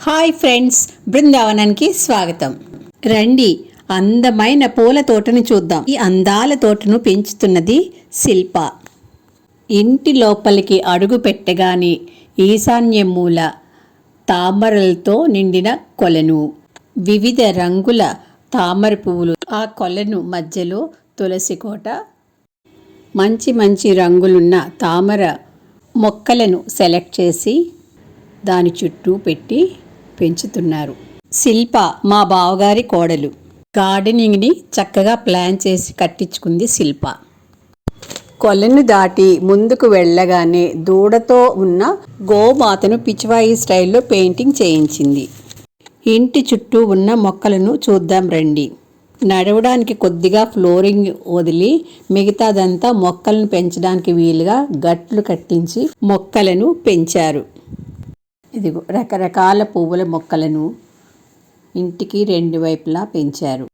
Hi friends, బృందావనానికి స్వాగతం. రండి, అందమైన పూల తోటను చూద్దాం. ఈ అందాల తోటను పెంచుతున్నది శిల్ప. ఇంటి లోపలికి అడుగు పెట్టగానే ఈశాన్య మూల తామరలతో నిండిన కొలను, వివిధ రంగుల తామర పువ్వులు, ఆ కొలను మధ్యలో తులసి కోట, మంచి మంచి రంగులున్న తామర మొక్కలను సెలెక్ట్ చేసి దాని చుట్టూ పెట్టి పెంచుతున్నారు. శిల్ప మా బావగారి కోడలు. గార్డెనింగ్ని చక్కగా ప్లాన్ చేసి కట్టించుకుంది శిల్ప. కొలను దాటి ముందుకు వెళ్ళగానే దూడతో ఉన్న గోమాతను పిచ్చివాయి స్టైల్లో పెయింటింగ్ చేయించింది. ఇంటి చుట్టూ ఉన్న మొక్కలను చూద్దాం రండి. నడవడానికి కొద్దిగా ఫ్లోరింగ్ వదిలి మిగతాదంతా మొక్కలను పెంచడానికి వీలుగా గట్లు కట్టించి మొక్కలను పెంచారు. ఇదిగో రకరకాల పువ్వుల మొక్కలను ఇంటికి రెండు వైపులా పెంచారు.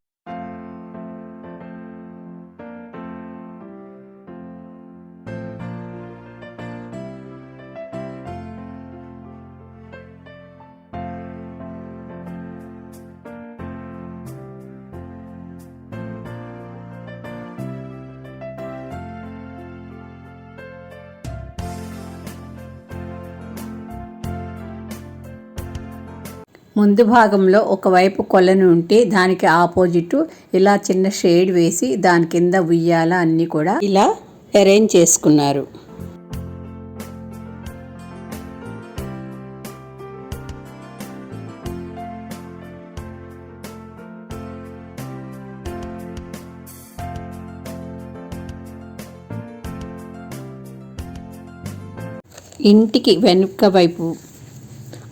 ముందు భాగంలో ఒకవైపు కొలను ఉంటే దానికి ఆపోజిట్ ఇలా చిన్న షేడ్ వేసి దాని కింద ఉయ్యాల అన్నీ కూడా ఇలా అరేంజ్ చేసుకున్నారు. ఇంటికి వెనుక వైపు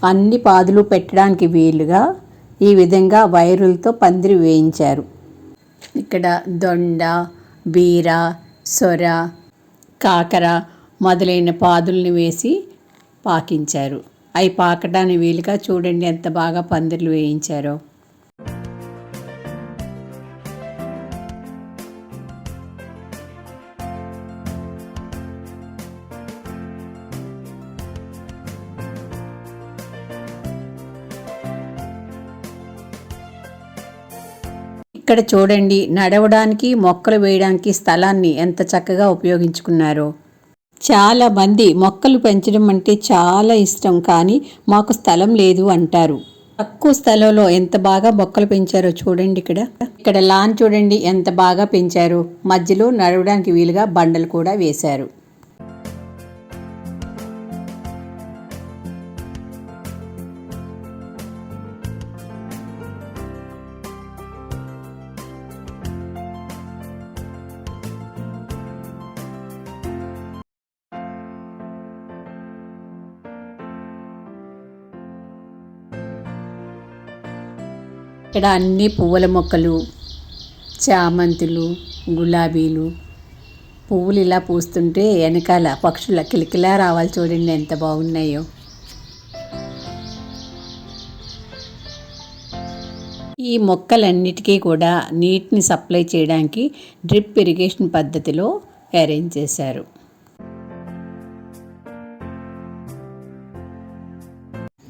అన్ని పాదులు పెట్టడానికి వీలుగా ఈ విధంగా వైరులతో పందిరి వేయించారు. ఇక్కడ దొండ, బీర, సొర, కాకర మొదలైన పాదుల్ని వేసి పాకించారు. అవి పాకడానికి వీలుగా చూడండి ఎంత బాగా పందిర్లు వేయించారో. ఇక్కడ చూడండి, నడవడానికి మొక్కలు వేయడానికి స్థలాన్ని ఎంత చక్కగా ఉపయోగించుకున్నారో. చాలామంది మొక్కలు పెంచడం అంటే చాలా ఇష్టం, కానీ మాకు స్థలం లేదు అంటారు. తక్కువ స్థలంలో ఎంత బాగా మొక్కలు పెంచారో చూడండి. ఇక్కడ లాన్ చూడండి ఎంత బాగా పెంచారో. మధ్యలో నడవడానికి వీలుగా బండలు కూడా వేశారు. ఇక్కడ అన్ని పువ్వుల మొక్కలు, చామంతులు, గులాబీలు, పువ్వులు ఇలా పూస్తుంటే వెనకాల పక్షుల కిలకిలా రావాలి చూడండి ఎంత బాగున్నాయో. ఈ మొక్కలన్నిటికీ కూడా నీటిని సప్లై చేయడానికి డ్రిప్ ఇరిగేషన్ పద్ధతిలో అరేంజ్ చేశారు.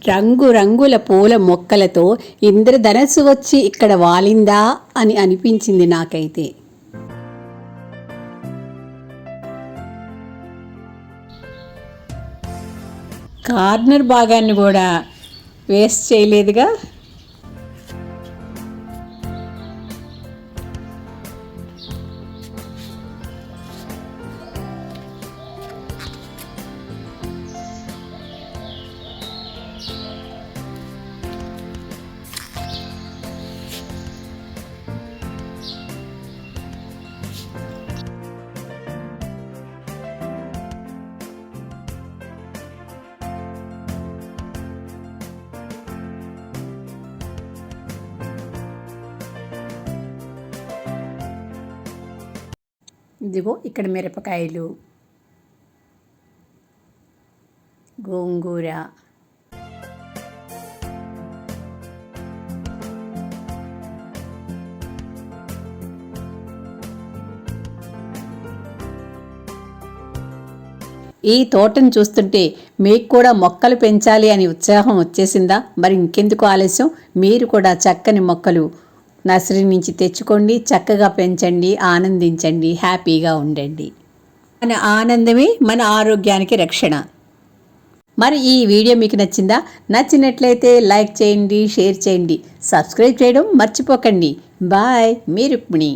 రంగురంగుల పూల మొక్కలతో ఇంద్రధనస్సు వచ్చి ఇక్కడ వాలిందా అని అనిపించింది నాకైతే. కార్నర్ భాగాన్ని కూడా వేస్ట్ చేయలేదుగా. ఇదిగో ఇక్కడ మిరపకాయలు, గోంగూర, ఈ తోటను చూస్తుంటే మీకు కూడా మొక్కలు పెంచాలి అని ఉత్సాహం వచ్చేసిందా? మరి ఇంకెందుకు ఆలస్యం, మీరు కూడా చక్కని మొక్కలు నర్సరీ నుంచి తెచ్చుకోండి, చక్కగా పెంచండి, ఆనందించండి, హ్యాపీగా ఉండండి. మన ఆనందమే మన ఆరోగ్యానికి రక్షణ. మరి ఈ వీడియో మీకు నచ్చిందా? నచ్చినట్లయితే లైక్ చేయండి, షేర్ చేయండి, సబ్స్క్రైబ్ చేయడం మర్చిపోకండి. బాయ్, మీ రుక్మిణి.